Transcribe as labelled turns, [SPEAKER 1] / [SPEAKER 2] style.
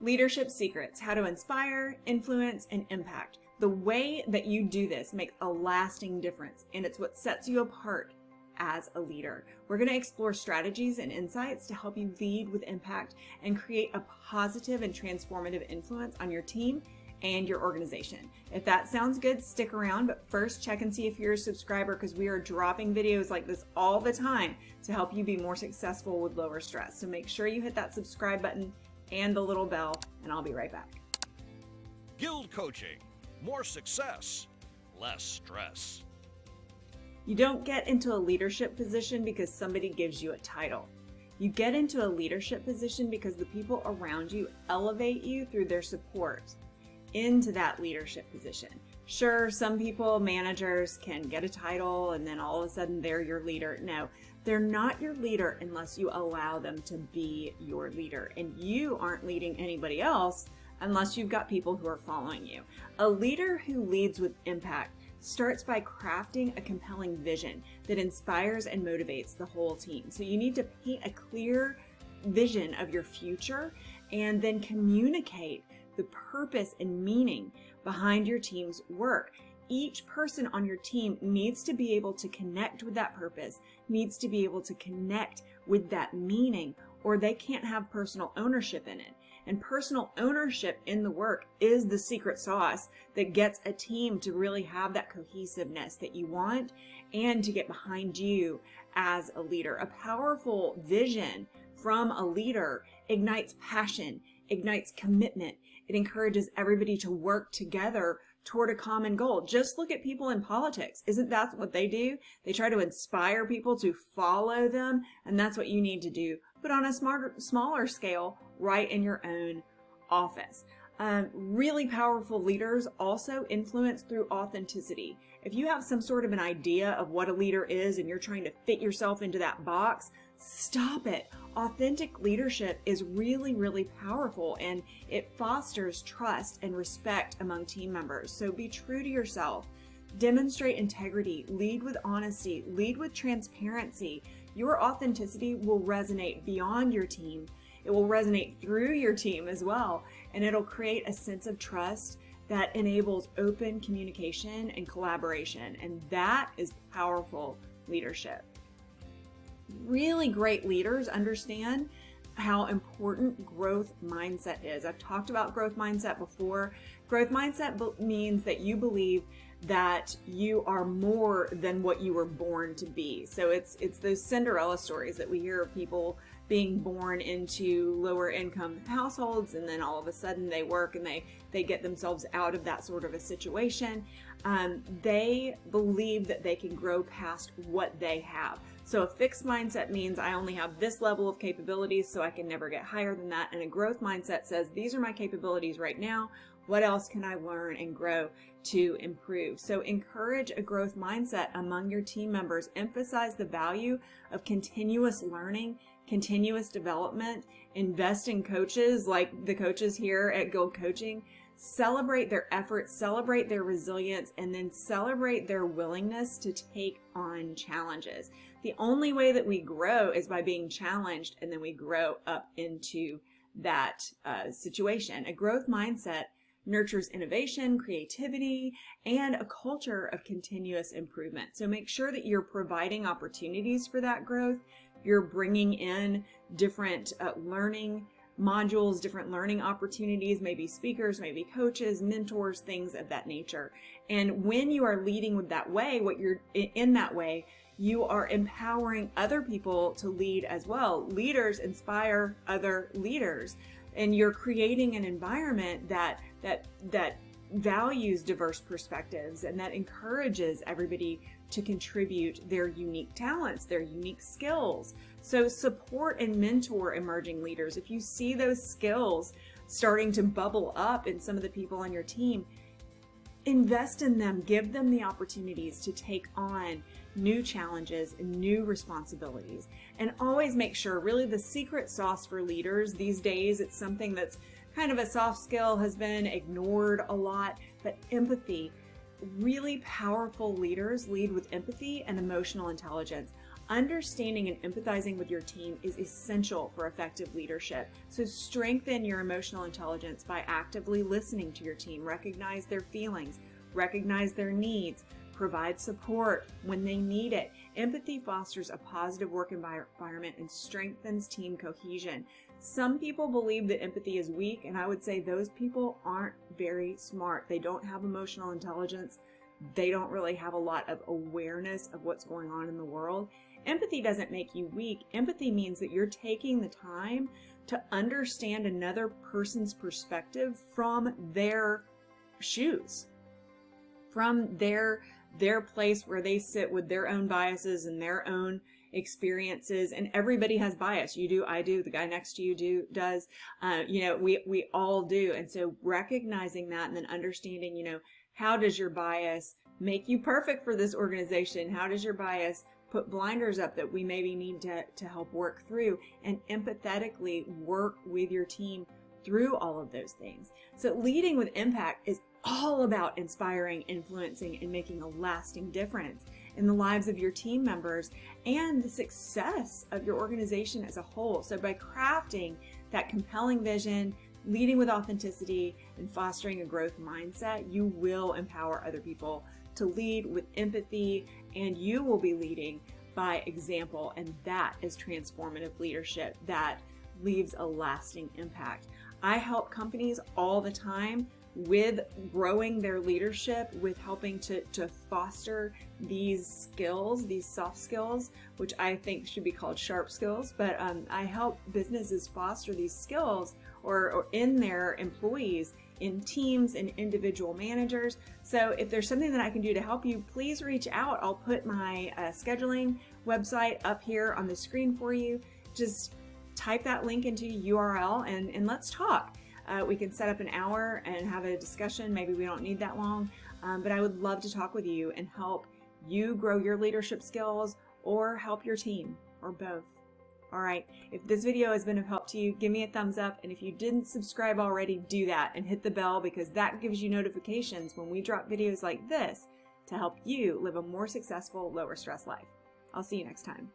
[SPEAKER 1] Leadership secrets: how to inspire, influence, and impact. The way that you do this makes a lasting difference, and it's what sets you apart as a leader. We're going to explore strategies and insights to help you lead with impact and create a positive and transformative influence on your team and your organization. If that sounds good, stick around, but first check and see if you're a subscriber, because we are dropping videos like this all the time to help you be more successful with lower stress. So make sure you hit that subscribe button and the little bell, and I'll be right back.
[SPEAKER 2] GILD Coaching. More success, less stress.
[SPEAKER 1] You don't get into a leadership position because somebody gives you a title. You get into a leadership position because the people around you elevate you through their support into that leadership position. Sure, some people, managers, can get a title and then all of a sudden they're your leader. No, they're not your leader unless you allow them to be your leader. And you aren't leading anybody else unless you've got people who are following you. A leader who leads with impact starts by crafting a compelling vision that inspires and motivates the whole team. So you need to paint a clear vision of your future and then communicate the purpose and meaning behind your team's work. Each person on your team needs to be able to connect with that purpose, needs to be able to connect with that meaning, or they can't have personal ownership in it. And personal ownership in the work is the secret sauce that gets a team to really have that cohesiveness that you want and to get behind you as a leader. A powerful vision from a leader ignites passion, ignites commitment. It encourages everybody to work together toward a common goal. Just look at people in politics. Isn't that what they do? They try to inspire people to follow them, and that's what you need to do, but on a smaller scale, right in your own office. Really powerful leaders also influence through authenticity. If you have some sort of an idea of what a leader is and you're trying to fit yourself into that box, stop it. Authentic leadership is really, really powerful, and it fosters trust and respect among team members. So be true to yourself. Demonstrate integrity. Lead with honesty. Lead with transparency. Your authenticity will resonate beyond your team. It will resonate through your team as well, and it'll create a sense of trust that enables open communication and collaboration, and that is powerful leadership. Really great leaders understand how important growth mindset is. I've talked about growth mindset before. Growth mindset means that you believe that you are more than what you were born to be. So it's those Cinderella stories that we hear of people being born into lower income households, and then all of a sudden they work and they get themselves out of that sort of a situation. They believe that they can grow past what they have. So a fixed mindset means I only have this level of capabilities, so I can never get higher than that. And a growth mindset says, these are my capabilities right now. What else can I learn and grow to improve? So encourage a growth mindset among your team members. Emphasize the value of continuous learning, continuous development. Invest in coaches like the coaches here at GILD Coaching. Celebrate their efforts, celebrate their resilience, and then celebrate their willingness to take on challenges. The only way that we grow is by being challenged, and then we grow up into that situation. A growth mindset nurtures innovation, creativity, and a culture of continuous improvement. So make sure that you're providing opportunities for that growth. You're bringing in different learning modules, different learning opportunities, maybe speakers, maybe coaches, mentors, things of that nature. And when you are leading with that way, in that way, you are empowering other people to lead as well. Leaders inspire other leaders, and you're creating an environment that values diverse perspectives and that encourages everybody to contribute their unique talents, their unique skills. So support and mentor emerging leaders. If you see those skills starting to bubble up in some of the people on your team, invest in them, give them the opportunities to take on new challenges and new responsibilities. And always make sure, really the secret sauce for leaders these days, it's something that's kind of a soft skill, has been ignored a lot, but empathy. Really powerful leaders lead with empathy and emotional intelligence. understanding and empathizing with your team is essential for effective leadership. So strengthen your emotional intelligence by actively listening to your team, recognize their feelings, recognize their needs, provide support when they need it. Empathy fosters a positive work environment and strengthens team cohesion. Some people believe that empathy is weak, and I would say those people aren't very smart. They don't have emotional intelligence. They don't really have a lot of awareness of what's going on in the world. Empathy doesn't make you weak. Empathy means that you're taking the time to understand another person's perspective from their shoes, from their place where they sit with their own biases and their own experiences. And everybody has bias. You do, I do, the guy next to you does. We all do. And so recognizing that and then understanding, how does your bias make you perfect for this organization? How does your bias put blinders up that we maybe need to help work through, and empathetically work with your team through all of those things? So leading with impact is all about inspiring, influencing, and making a lasting difference in the lives of your team members and the success of your organization as a whole. So by crafting that compelling vision, leading with authenticity, and fostering a growth mindset, you will empower other people to lead with empathy, and you will be leading by example. And that is transformative leadership that leaves a lasting impact. I help companies all the time with growing their leadership, with helping to foster these skills, these soft skills, which I think should be called sharp skills. But I help businesses foster these skills or in their employees, in teams and individual managers. So if there's something that I can do to help you, please reach out. I'll put my scheduling website up here on the screen for you. Just type that link into URL and let's talk. We can set up an hour and have a discussion. Maybe we don't need that long, but I would love to talk with you and help you grow your leadership skills or help your team, or both. All right, if this video has been of help to you, give me a thumbs up. And if you didn't subscribe already, do that and hit the bell, because that gives you notifications when we drop videos like this to help you live a more successful, lower stress life. I'll see you next time.